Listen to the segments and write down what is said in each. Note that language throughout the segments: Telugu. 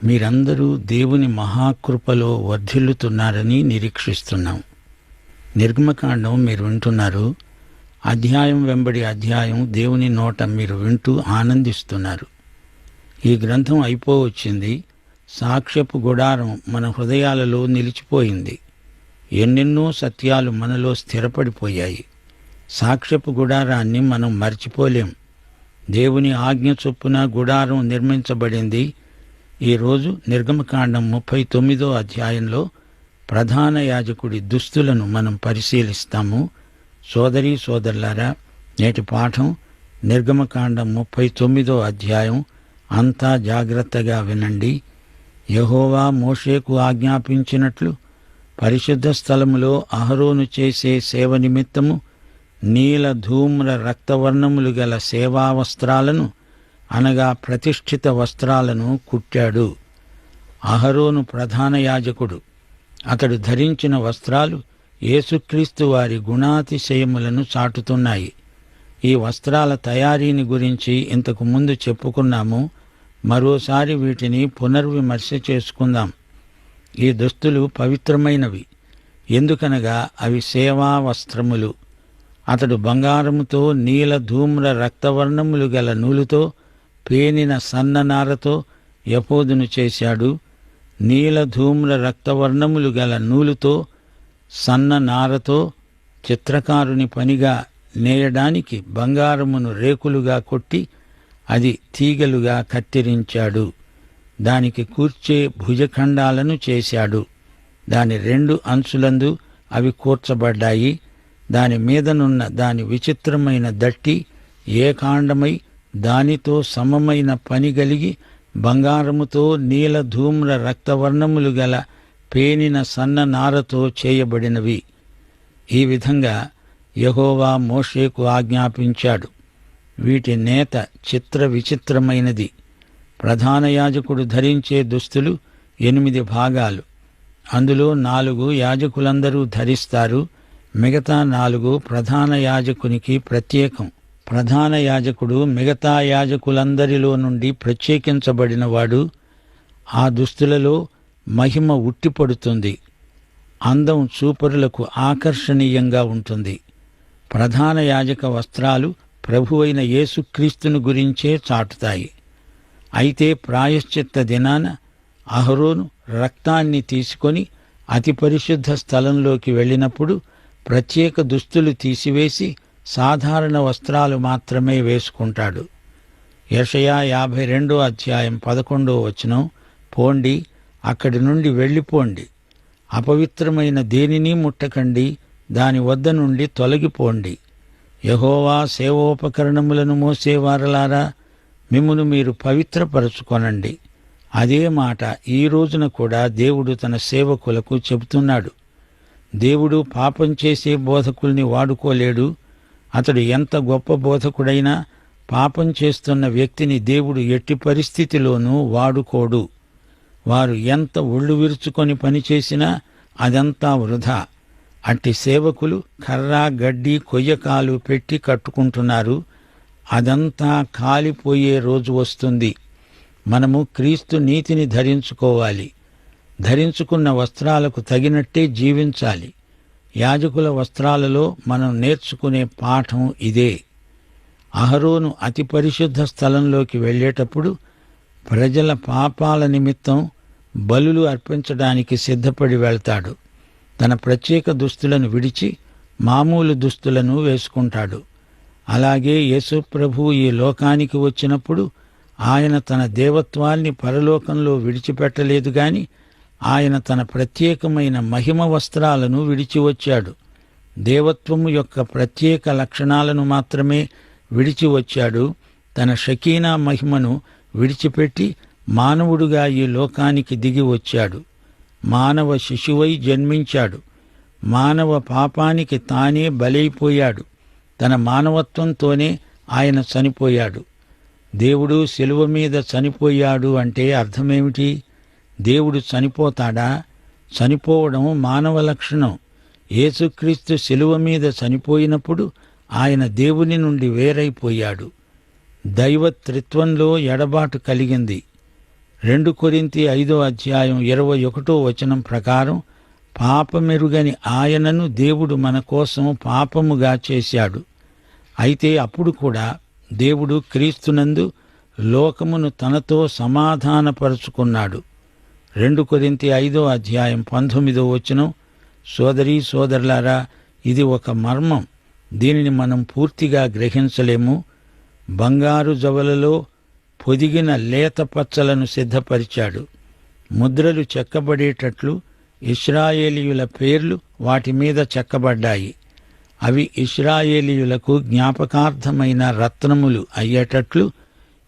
మీరందరూ దేవుని మహాకృపలో వర్ధిల్లుతున్నారని నిరీక్షిస్తున్నాం. నిర్గమకాండం మీరు వింటున్నారు. అధ్యాయం వెంబడి అధ్యాయం దేవుని నోట మీరు వింటూ ఆనందిస్తున్నారు. ఈ గ్రంథం అయిపోవచ్చింది. సాక్ష్యపు గుడారం మన హృదయాలలో నిలిచిపోయింది. ఎన్నెన్నో సత్యాలు మనలో స్థిరపడిపోయాయి. సాక్ష్యపు గుడారాన్ని మనం మర్చిపోలేం. దేవుని ఆజ్ఞ చొప్పున గుడారం నిర్మించబడింది. ఈరోజు నిర్గమకాండం 39వ అధ్యాయంలో ప్రధాన యాజకుడి దుస్తులను మనం పరిశీలిస్తాము. సోదరీ సోదరులారా, నేటి పాఠం నిర్గమకాండం 39వ అధ్యాయం. అంతా జాగ్రత్తగా వినండి. యెహోవా మోషేకు ఆజ్ఞాపించినట్లు పరిశుద్ధ స్థలములో అహరోను చేసే సేవ నిమిత్తము నీల ధూమ్ర రక్తవర్ణములు గల సేవా వస్త్రాలను అనగా ప్రతిష్ఠిత వస్త్రాలను కుట్టాడు. అహరోను ప్రధాన యాజకుడు. అతడు ధరించిన వస్త్రాలు యేసుక్రీస్తు వారి గుణాతిశయములను చాటుతున్నాయి. ఈ వస్త్రాల తయారీని గురించి ఇంతకు ముందు చెప్పుకున్నాము. మరోసారి వీటిని పునర్విమర్శ చేసుకుందాం. ఈ దుస్తులు పవిత్రమైనవి. ఎందుకనగా అవి సేవా వస్త్రములు. అతడు బంగారముతో నీల ధూమ్ర రక్తవర్ణములు గల నూలుతో పేనిన సన్ననారతో ఎఫోదును చేశాడు. నీల ధూమ్ర రక్తవర్ణములు గల నూలుతో సన్ననారతో చిత్రకారుని పనిగా నేయడానికి బంగారమును రేకులుగా కొట్టి అది తీగలుగా కత్తిరించాడు. దానికి కూర్చే భుజఖండాలను చేశాడు. దాని 2 అంచులందు అవి కూర్చబడ్డాయి. దాని మీదనున్న దాని విచిత్రమైన దట్టి ఏకాండమై దానితో సమమైన పని గలిగి బంగారముతో నీల ధూమ్ర రక్తవర్ణములు గల పేనిన సన్న నారతో చేయబడినవి. ఈ విధంగా యెహోవా మోషేకు ఆజ్ఞాపించాడు. వీటి నేత చిత్ర విచిత్రమైనది. ప్రధాన యాజకుడు ధరించే దుస్తులు 8 భాగాలు. అందులో 4 యాజకులందరూ ధరిస్తారు. మిగతా 4 ప్రధాన యాజకునికి ప్రత్యేకం. ప్రధాన యాజకుడు మిగతా యాజకులందరిలో నుండి ప్రత్యేకించబడినవాడు. ఆ దుస్తులలో మహిమ ఉట్టిపడుతుంది. అందం చూపరులకు ఆకర్షణీయంగా ఉంటుంది. ప్రధాన యాజక వస్త్రాలు ప్రభువైన యేసుక్రీస్తును గురించే చాటుతాయి. అయితే ప్రాయశ్చిత్త దినాన అహరోను రక్తాన్ని తీసుకొని అతి పరిశుద్ధ స్థలంలోకి వెళ్ళినప్పుడు ప్రత్యేక దుస్తులు తీసివేసి సాధారణ వస్త్రాలు మాత్రమే వేసుకుంటాడు. యెషయా 52వ అధ్యాయం 11వ వచనం, పోండి, అక్కడి నుండి వెళ్ళిపోండి, అపవిత్రమైన దేనిని ముట్టకండి, దాని వద్ద నుండి తొలగిపోండి. యెహోవా సేవోపకరణములను మోసేవారలారా, మిమ్మును మీరు పవిత్రపరచుకొనండి. అదే మాట ఈ రోజున కూడా దేవుడు తన సేవకులకు చెబుతున్నాడు. దేవుడు పాపం చేసే బోధకుల్ని వాడుకోలేడు. అతడు ఎంత గొప్ప బోధకుడైనా పాపం చేస్తున్న వ్యక్తిని దేవుడు ఎట్టి పరిస్థితిలోనూ వాడుకోడు. వారు ఎంత ఒళ్ళు విరుచుకొని పనిచేసినా అదంతా వృధా. అట్టి సేవకులు కర్ర గడ్డి కొయ్యకాలు పెట్టి కట్టుకుంటున్నారు. అదంతా కాలిపోయే రోజు వస్తుంది. మనము క్రీస్తు నీతిని ధరించుకోవాలి. ధరించుకున్న వస్త్రాలకు తగినట్టే జీవించాలి. యాజకుల వస్త్రాలలో మనం నేర్చుకునే పాఠం ఇదే. అహరోను అతి పరిశుద్ధ స్థలంలోకి వెళ్ళేటప్పుడు ప్రజల పాపాల నిమిత్తం బలులు అర్పించడానికి సిద్ధపడి వెళ్తాడు. తన ప్రత్యేక దుస్తులను విడిచి మామూలు దుస్తులను వేసుకుంటాడు. అలాగే యేసు ప్రభువు ఈ లోకానికి వచ్చినప్పుడు ఆయన తన దేవత్వాన్ని పరలోకంలో విడిచిపెట్టలేదు గాని ఆయన తన ప్రత్యేకమైన మహిమ వస్త్రాలను విడిచి వచ్చాడు. దేవత్వము యొక్క ప్రత్యేక లక్షణాలను మాత్రమే విడిచి వచ్చాడు. తన షకీనా మహిమను విడిచిపెట్టి మానవుడుగా ఈ లోకానికి దిగి వచ్చాడు. మానవ శిశువై జన్మించాడు. మానవ పాపానికి తానే బలైపోయాడు. తన మానవత్వంతోనే ఆయన చనిపోయాడు. దేవుడు శిలువ మీద చనిపోయాడు అంటే అర్థమేమిటి? దేవుడు చనిపోతాడా? చనిపోవడం మానవ లక్షణం. యేసుక్రీస్తు శిలువ మీద చనిపోయినప్పుడు ఆయన దేవుని నుండి వేరైపోయాడు. దైవత్రిత్వంలో ఎడబాటు కలిగింది. 2 కొరింథీ 5:21 ప్రకారం పాపమెరుగని ఆయనను దేవుడు మన కోసం పాపముగా చేశాడు. అయితే అప్పుడు కూడా దేవుడు క్రీస్తునందు లోకమును తనతో సమాధానపరుచుకున్నాడు. 2 కొరింథీ 5:19 సోదరీ సోదరులారా, ఇది ఒక మర్మం. దీనిని మనం పూర్తిగా గ్రహించలేము. బంగారు జవలలో పొదిగిన లేత పచ్చలను సిద్ధపరిచాడు. ముద్రలు చెక్కబడేటట్లు ఇశ్రాయేలీయుల పేర్లు వాటి మీద చెక్కబడ్డాయి. అవి ఇశ్రాయేలీయులకు జ్ఞాపకార్థమైన రత్నములు అయ్యేటట్లు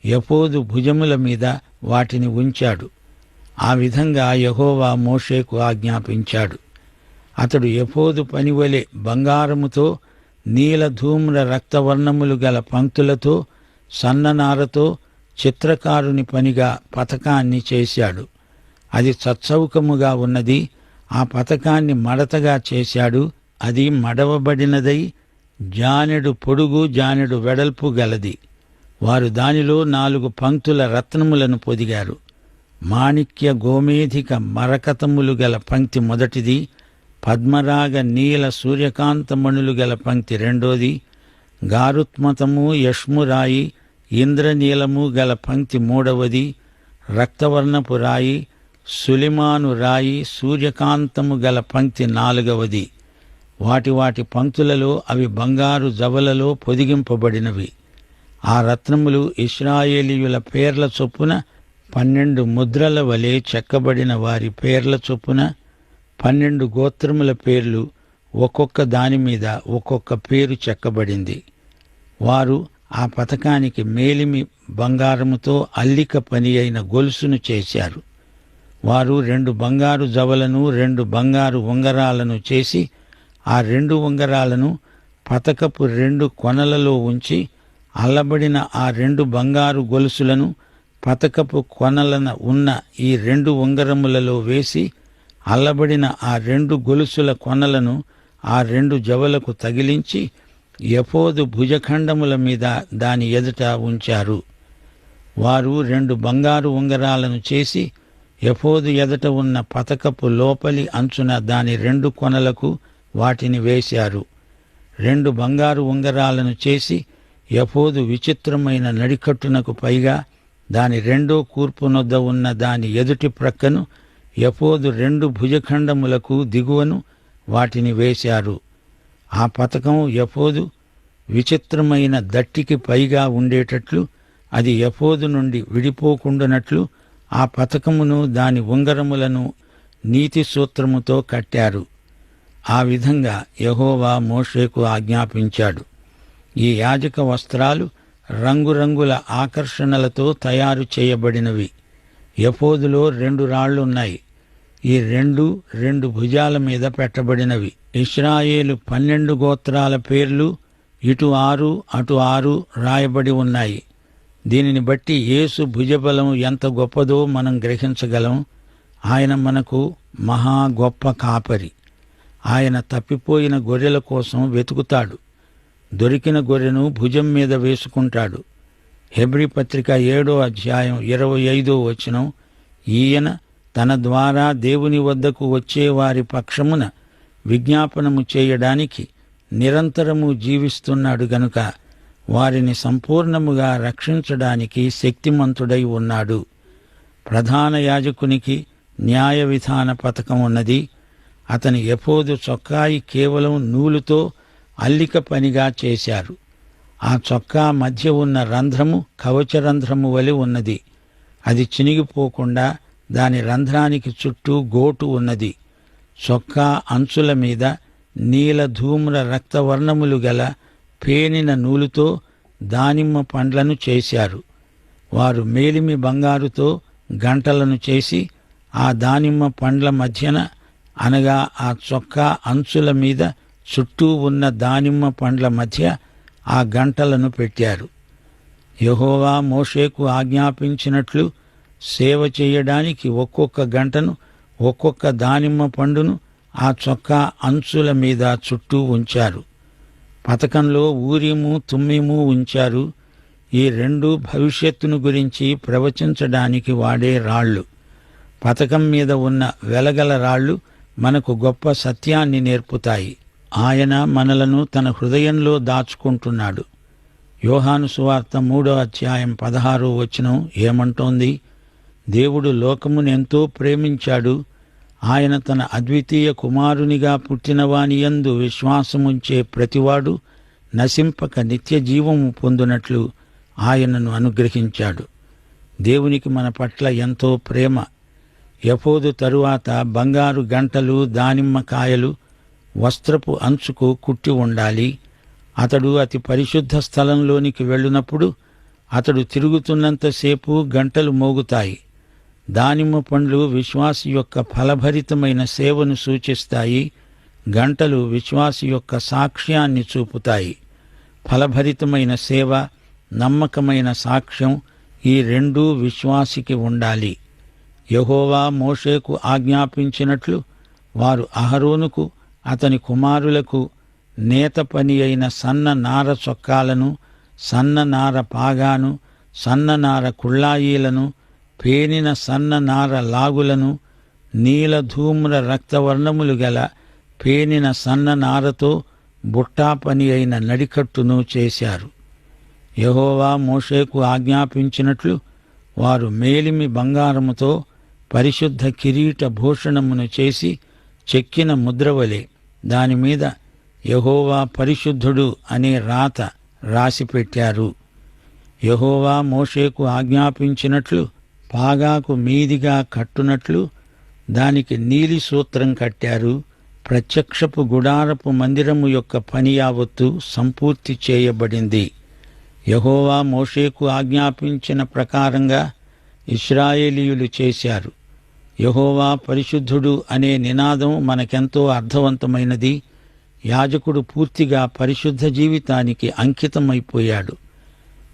ఎఫోదు భుజముల మీద వాటిని ఉంచాడు. ఆ విధంగా యెహోవా మోషేకు ఆజ్ఞాపించాడు. అతడు ఎఫోదు పనివలె బంగారముతో, నీలధూమ్ర రక్తవర్ణములు గల పంక్తులతో, సన్ననారతో చిత్రకారుని పనిగా పతకాన్ని చేశాడు. అది చచ్చౌకముగా ఉన్నది. ఆ పతకాన్ని మడతగా చేశాడు. అది మడవబడినదై జానెడు పొడుగు జానెడు వెడల్పు గలది. వారు దానిలో 4 పంక్తుల రత్నములను పొదిగారు. మాణిక్య గోమేధిక మరకతములు గల పంక్తి మొదటిది, పద్మరాగ నీల సూర్యకాంతమణులు గల పంక్తి రెండోది, గారుత్మతము యష్మురాయి ఇంద్రనీలము గల పంక్తి మూడవది, రక్తవర్ణపు రాయి సులిమాను రాయి సూర్యకాంతము గల పంక్తి నాలుగవది. వాటి వాటి పంక్తులలో అవి బంగారు జవలలో పొదిగింపబడినవి. ఆ రత్నములు ఇశ్రాయేలీయుల పేర్ల చొప్పున 12 ముద్రల వలె చెక్కబడిన వారి పేర్ల చొప్పున 12 గోత్రముల పేర్లు, ఒక్కొక్క దాని మీద ఒక్కొక్క పేరు చెక్కబడింది. వారు ఆ పతకానికి మేలిమి బంగారముతో అల్లిక పని అయిన గొలుసును చేశారు. వారు 2 బంగారు జవలను 2 బంగారు ఉంగరాలను చేసి ఆ 2 ఉంగరాలను పతకపు 2 కొనలలో ఉంచి, అల్లబడిన ఆ 2 బంగారు గొలుసులను పతకపు కొనలన ఉన్న ఈ 2 ఉంగరములలో వేసి, అల్లబడిన ఆ 2 గొలుసుల కొనలను ఆ 2 జవలకు తగిలించి ఎఫోదు భుజఖండముల మీద దాని ఎదుట ఉంచారు. వారు 2 బంగారు ఉంగరాలను చేసి ఎఫోదు ఎదుట ఉన్న పతకపు లోపలి అంచున దాని 2 కొనలకు వాటిని వేశారు. 2 బంగారు ఉంగరాలను చేసి ఎఫోదు విచిత్రమైన నడికట్టునకు పైగా దాని 2వ కూర్పునొద్ద ఉన్న దాని ఎదుటి ప్రక్కను ఎఫోదు 2 భుజఖండములకు దిగువను వాటిని వేశారు. ఆ పతకం ఎఫోదు విచిత్రమైన దట్టికి పైగా ఉండేటట్లు, అది ఎఫోదు నుండి విడిపోకుండానట్లు ఆ పతకమును దాని ఉంగరములను నీతి సూత్రముతో కట్టారు. ఆ విధంగా యెహోవా మోషేకు ఆజ్ఞాపించాడు. ఈ యాజక వస్త్రాలు రంగురంగుల ఆకర్షణలతో తయారు చేయబడినవి. ఎఫోదులో 2 రాళ్లున్నాయి. ఈ 2 భుజాల మీద పెట్టబడినవి. ఇశ్రాయేలు 12 గోత్రాల పేర్లు ఇటు 6 అటు 6 రాయబడి ఉన్నాయి. దీనిని బట్టి యేసు భుజబలం ఎంత గొప్పదో మనం గ్రహించగలం. ఆయన మనకు మహా గొప్ప కాపరి. ఆయన తప్పిపోయిన గొర్రెల కోసం వెతుకుతాడు. దొరికిన గొర్రెను భుజం మీద వేసుకుంటాడు. హెబ్రీ పత్రిక 7:25 ఈయన తన ద్వారా దేవుని వద్దకు వచ్చే వారి పక్షమున విజ్ఞాపనము చేయడానికి నిరంతరము జీవిస్తున్నాడు గనుక వారిని సంపూర్ణముగా రక్షించడానికి శక్తిమంతుడై ఉన్నాడు. ప్రధాన యాజకునికి న్యాయ విధాన పథకం ఉన్నది. అతని ఎఫోదు చొక్కాయి కేవలం నూలుతో అల్లిక పనిగా చేశారు. ఆ చొక్కా మధ్య ఉన్న రంధ్రము కవచరంధ్రము వలె ఉన్నది. అది చినిగిపోకుండా దాని రంధ్రానికి చుట్టూ గోటు ఉన్నది. చొక్కా అంచుల మీద నీల ధూమ్ర రక్తవర్ణములు గల పేనిన నూలుతో దానిమ్మ పండ్లను చేశారు. వారు మేలిమి బంగారుతో గంటలను చేసి ఆ దానిమ్మ పండ్ల మధ్యన, అనగా ఆ చొక్కా అంచుల మీద చుట్టూ ఉన్న దానిమ్మ పండ్ల మధ్య ఆ గంటలను పెట్టారు. యెహోవా మోషేకు ఆజ్ఞాపించినట్లు సేవ చేయడానికి ఒక్కొక్క గంటను, ఒక్కొక్క దానిమ్మ పండును ఆ చొక్కా అంచుల మీద చుట్టూ ఉంచారు. పతకంలో ఊరీము తుమ్మీము ఉంచారు. ఈ రెండు భవిష్యత్తును గురించి ప్రవచించడానికి వాడే రాళ్ళు. పతకం మీద ఉన్న వెలగల రాళ్ళు మనకు గొప్ప సత్యాన్ని నేర్పుతాయి. ఆయన మనలను తన హృదయంలో దాచుకుంటున్నాడు. యోహాను సువార్త 3:16 ఏమంటోంది? దేవుడు లోకమును ఎంతో ప్రేమించాడు, ఆయన తన అద్వితీయ కుమారునిగా పుట్టినవానియందు విశ్వాసముంచే ప్రతివాడు నశింపక నిత్య జీవము పొందునట్లు ఆయనను అనుగ్రహించాడు. దేవునికి మన పట్ల ఎంతో ప్రేమ. ఎఫోదు తరువాత బంగారు గంటలు, దానిమ్మ కాయలు వస్త్రపు అంచుకు కుట్టి ఉండాలి. అతడు అతి పరిశుద్ధ స్థలంలోనికి వెళ్ళినప్పుడు అతడు తిరుగుతున్నంతసేపు గంటలు మోగుతాయి. దానిమ్మ పండ్లు విశ్వాసి యొక్క ఫలభరితమైన సేవను సూచిస్తాయి. గంటలు విశ్వాసి యొక్క సాక్ష్యాన్ని చూపుతాయి. ఫలభరితమైన సేవ, నమ్మకమైన సాక్ష్యం ఈ రెండూ విశ్వాసికి ఉండాలి. యెహోవా మోషేకు ఆజ్ఞాపించినట్లు వారు అహరోనుకు అతని కుమారులకు నేత పని అయిన సన్న నార చొక్కాలను, సన్న నార పాగాను, సన్న నార కుళ్ళాయీలను, పేనిన సన్న నార లాగులను, నీలధూమ్ర రక్తవర్ణములు గల పేనిన సన్న నారతో బుట్టా పని అయిన నడికట్టును చేశారు. యెహోవా మోషేకు ఆజ్ఞాపించినట్లు వారు మేలిమి బంగారముతో పరిశుద్ధ కిరీట భూషణమును చేసి చెక్కిన ముద్రవలే దానిమీద యెహోవా పరిశుద్ధుడు అనే రాత రాసిపెట్టారు. యెహోవా మోషేకు ఆజ్ఞాపించినట్లు పాగాకు మీదిగా కట్టునట్లు దానికి నీలి సూత్రం కట్టారు. ప్రత్యక్షపు గుడారపు మందిరము యొక్క పని యావత్తు సంపూర్తి చేయబడింది. యెహోవా మోషేకు ఆజ్ఞాపించిన ప్రకారంగా ఇశ్రాయేలీయులు చేశారు. యెహోవా పరిశుద్ధుడు అనే నినాదం మనకెంతో అర్థవంతమైనది. యాజకుడు పూర్తిగా పరిశుద్ధ జీవితానికి అంకితమైపోయాడు.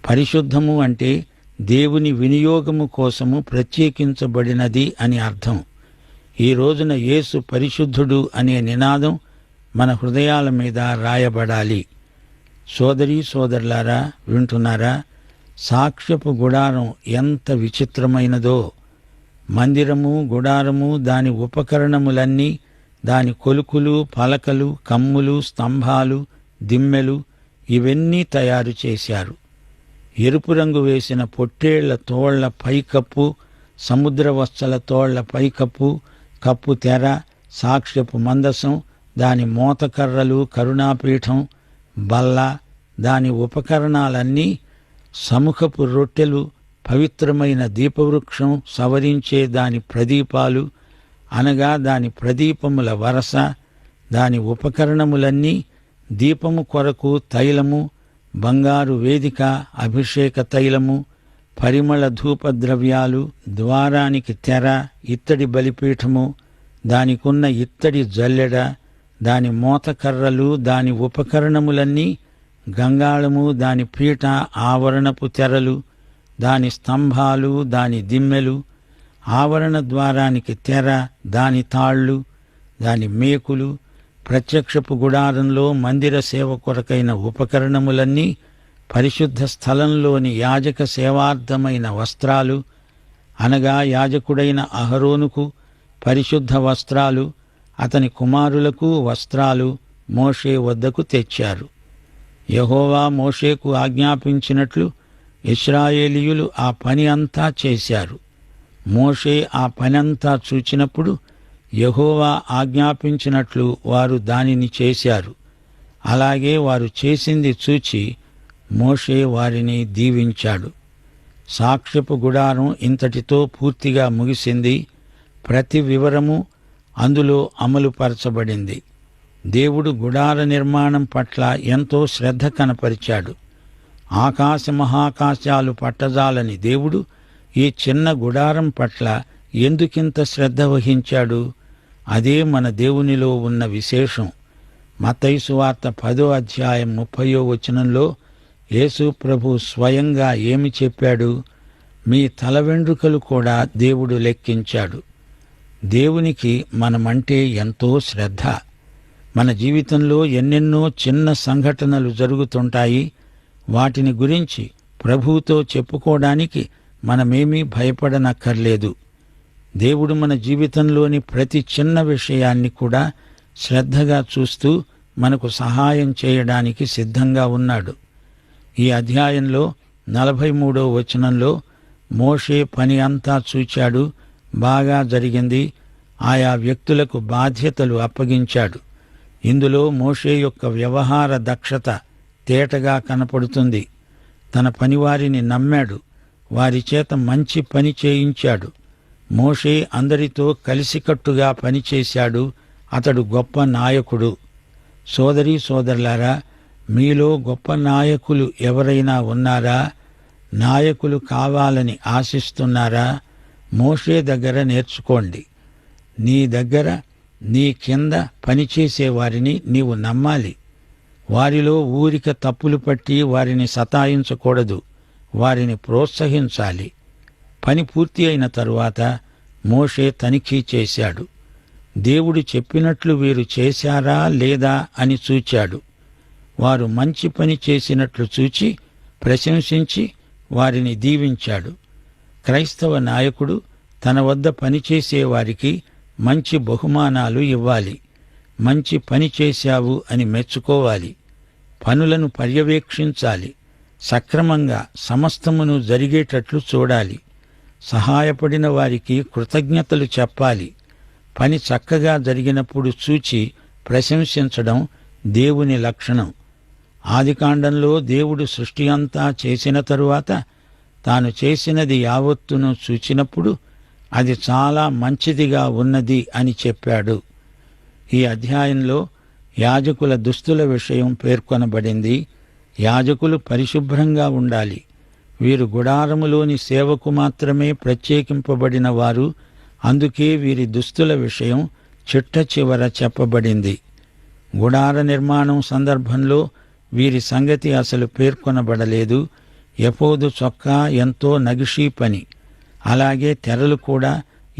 పరిశుద్ధము అంటే దేవుని వినియోగము కోసము ప్రత్యేకించబడినది అని అర్థం. ఈ రోజున యేసు పరిశుద్ధుడు అనే నినాదం మన హృదయాల మీద రాయబడాలి. సోదరీ సోదరులారా, వింటున్నారా? సాక్ష్యపు గుడారం ఎంత విచిత్రమైనదో! మందిరము, గుడారము, దాని ఉపకరణములన్నీ, దాని కొలుకులు, పలకలు, కమ్ములు, స్తంభాలు, దిమ్మెలు ఇవన్నీ తయారు చేశారు. ఎరుపు రంగు వేసిన పొట్టేళ్ల తోళ్ల పైకప్పు, సముద్రవత్సల తోళ్ల పైకప్పు, కప్పు తెర, సాక్ష్యపు మందసం, దాని మోతకర్రలు, కరుణాపీఠం, బల్ల, దాని ఉపకరణాలన్నీ, సముఖపు రొట్టెలు, పవిత్రమైన దీపవృక్షం సవరించే దాని ప్రదీపాలు, అనగా దాని ప్రదీపముల వరస, దాని ఉపకరణములన్నీ, దీపము కొరకు తైలము, బంగారు వేదిక, అభిషేక తైలము, పరిమళ ధూపద్రవ్యాలు, ద్వారానికి తెర, ఇత్తడి బలిపీఠము, దానికున్న ఇత్తడి జల్లెడ, దాని మోతకర్రలు, దాని ఉపకరణములన్నీ, గంగాళము, దాని పీట, ఆవరణపు తెరలు, దాని స్తంభాలు, దాని దిమ్మెలు, ఆవరణ ద్వారానికి తెర, దాని తాళ్ళు, దాని మేకులు, ప్రత్యక్షపు గుడారంలో మందిర సేవ కొరకైన ఉపకరణములన్నీ, పరిశుద్ధ స్థలంలోని యాజక సేవార్థమైన వస్త్రాలు, అనగా యాజకుడైన అహరోనుకు పరిశుద్ధ వస్త్రాలు, అతని కుమారులకు వస్త్రాలు మోషే వద్దకు తెచ్చారు. యెహోవా మోషేకు ఆజ్ఞాపించినట్లు ఇశ్రాయేలీయులు ఆ పని అంతా చేశారు. మోషే ఆ పనంతా చూచినప్పుడు యెహోవా ఆజ్ఞాపించినట్లు వారు దానిని చేశారు. అలాగే వారు చేసింది చూచి మోషే వారిని దీవించాడు. సాక్ష్యపు గుడారం ఇంతటితో పూర్తిగా ముగిసింది. ప్రతి వివరము అందులో అమలుపరచబడింది. దేవుడు గుడార నిర్మాణం పట్ల ఎంతో శ్రద్ధ కనపరిచాడు. ఆకాశ మహాకాశాలు పట్టజాలని దేవుడు ఈ చిన్న గుడారం పట్ల ఎందుకింత శ్రద్ధ వహించాడు? అదే మన దేవునిలో ఉన్న విశేషం. మత్తయి సువార్త 10:30 యేసు ప్రభు స్వయంగా ఏమి చెప్పాడు? మీ తల వెండ్రుకలు కూడా దేవుడు లెక్కించాడు. దేవునికి మనమంటే ఎంతో శ్రద్ధ. మన జీవితంలో ఎన్నెన్నో చిన్న సంఘటనలు జరుగుతుంటాయి. వాటిని గురించి ప్రభువుతో చెప్పుకోవడానికి మనమేమీ భయపడనక్కర్లేదు. దేవుడు మన జీవితంలోని ప్రతి చిన్న విషయాన్ని కూడా శ్రద్ధగా చూస్తూ మనకు సహాయం చేయడానికి సిద్ధంగా ఉన్నాడు. ఈ అధ్యాయంలో 43వ వచనంలో మోషే పని అంతా చూచాడు, బాగా జరిగింది, ఆయా వ్యక్తులకు బాధ్యతలు అప్పగించాడు. ఇందులో మోషే యొక్క వ్యవహార దక్షత తేటగా కనపడుతుంది. తన పనివారిని నమ్మాడు, వారి చేత మంచి పని చేయించాడు. మోషే అందరితో కలిసికట్టుగా పనిచేశాడు. అతడు గొప్ప నాయకుడు. సోదరీ సోదరులారా, మీలో గొప్ప నాయకులు ఎవరైనా ఉన్నారా? నాయకులు కావాలని ఆశిస్తున్నారా? మోషే దగ్గర నేర్చుకోండి. నీ దగ్గర నీ కింద పనిచేసే వారిని నీవు నమ్మాలి. వారిలో ఊరిక తప్పులు పట్టి వారిని సతాయించకూడదు, వారిని ప్రోత్సహించాలి. పని పూర్తి అయిన తరువాత మోషే తనిఖీ చేశాడు. దేవుడు చెప్పినట్లు వీరు చేశారా లేదా అని చూచాడు. వారు మంచి పని చేసినట్లు చూచి ప్రశంసించి వారిని దీవించాడు. క్రైస్తవ నాయకుడు తన వద్ద పనిచేసే వారికి మంచి బహుమానాలు ఇవ్వాలి. మంచి పని చేశావు అని మెచ్చుకోవాలి. పనులను పర్యవేక్షించాలి. సక్రమంగా సమస్తమును జరిగేటట్లు చూడాలి. సహాయపడిన వారికి కృతజ్ఞతలు చెప్పాలి. పని చక్కగా జరిగినప్పుడు చూచి ప్రశంసించడం దేవుని లక్షణం. ఆదికాండంలో దేవుడు సృష్టి అంతా చేసిన తరువాత తాను చేసినది యావత్తును చూచినప్పుడు అది చాలా మంచిదిగా ఉన్నది అని చెప్పాడు. ఈ అధ్యాయంలో యాజకుల దుస్తుల విషయం పేర్కొనబడింది. యాజకులు పరిశుభ్రంగా ఉండాలి. వీరు గుడారములోని సేవకు మాత్రమే ప్రత్యేకింపబడిన వారు. అందుకే వీరి దుస్తుల విషయం చిట్ట చివర చెప్పబడింది. గుడార నిర్మాణం సందర్భంలో వీరి సంగతి అసలు పేర్కొనబడలేదు. ఎపోదు చొక్కా ఎంతో నగిషీ పని. అలాగే తెరలు కూడా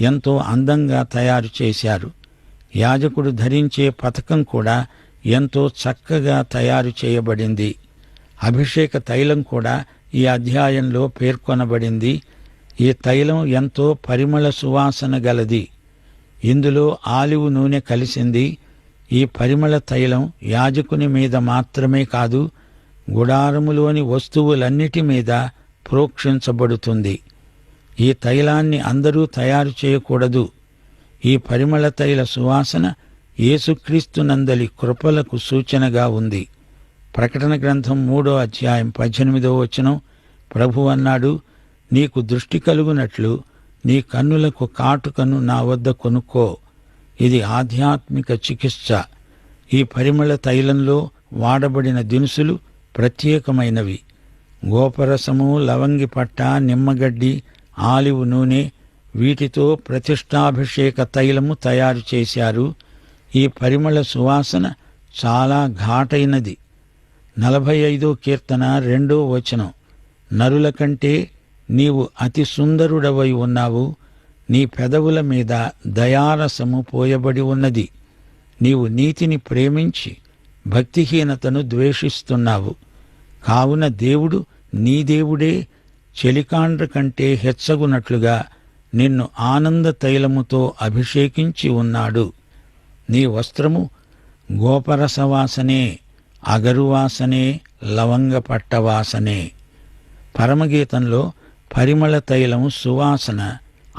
ఎంతో అందంగా తయారు చేశారు. యాజకుడు ధరించే పతకం కూడా ఎంతో చక్కగా తయారు చేయబడింది. అభిషేక తైలం కూడా ఈ అధ్యాయంలో పేర్కొనబడింది. ఈ తైలం ఎంతో పరిమళ సువాసన గలది. ఇందులో ఆలివ్ నూనె కలిసింది. ఈ పరిమళ తైలం యాజకుని మీద మాత్రమే కాదు, గుడారములోని వస్తువులన్నిటి మీద ప్రోక్షించబడుతుంది. ఈ తైలాన్ని అందరూ తయారు చేయకూడదు. ఈ పరిమళ తైల సువాసన యేసుక్రీస్తునందలి కృపలకు సూచనగా ఉంది. ప్రకటన గ్రంథం 3వ అధ్యాయం 18వ వచనం ప్రభు అన్నాడు, నీకు దృష్టి కలుగునట్లు నీ కన్నులకు కాటుకను నా వద్ద కొనుక్కో. ఇది ఆధ్యాత్మిక చికిత్స. ఈ పరిమళ తైలంలో వాడబడిన దినుసులు ప్రత్యేకమైనవి. గోపరసము, లవంగి పట్ట, నిమ్మగడ్డి, ఆలివ్ నూనె, వీటితో ప్రతిష్టాభిషేక తైలము తయారు చేశారు. ఈ పరిమళ సువాసన చాలా ఘాటైనది. 45వ కీర్తన 2వ వచనం, నరుల కంటే నీవు అతి సుందరుడవై ఉన్నావు. నీ పెదవుల మీద దయారసము పోయబడి ఉన్నది. నీవు నీతిని ప్రేమించి భక్తిహీనతను ద్వేషిస్తున్నావు. కావున దేవుడు నీ దేవుడే చెలికాండ్ర కంటే హెచ్చగునట్లుగా నిన్ను ఆనంద తైలముతో అభిషేకించి ఉన్నాడు. నీ వస్త్రము గోపరసవాసనే, అగరువాసనే, లవంగ పట్టవాసనే. పరమగీతంలో పరిమళ తైలం సువాసన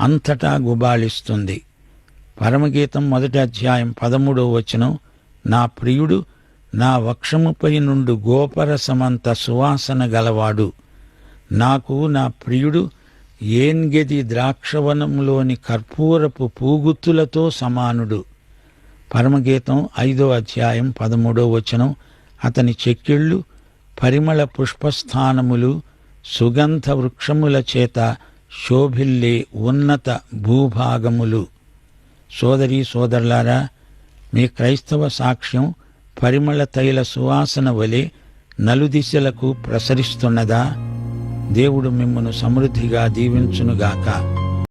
అంతటా గుబాళిస్తుంది. పరమగీతం 1వ అధ్యాయం 13వ వచనం, నా ప్రియుడు నా వక్షముపై నుండి గోపరసమంత సువాసన గలవాడు. నాకు నా ప్రియుడు ఏన్గెది ద్రాక్షవనంలోని కర్పూరపు పూగుత్తులతో సమానుడు. పరమగీతం 5వ అధ్యాయం 13వ వచనం, అతని చెక్కిళ్ళు పరిమళ పుష్పస్థానములు, సుగంధ వృక్షముల చేత శోభిల్లే ఉన్నత భూభాగములు. సోదరీ సోదరులారా, మీ క్రైస్తవ సాక్ష్యం పరిమళ తైల సువాసన వలె నలుదిశలకు ప్రసరిస్తున్నదా? దేవుడు మిమ్మును సమృద్ధిగా దీవించునుగాక.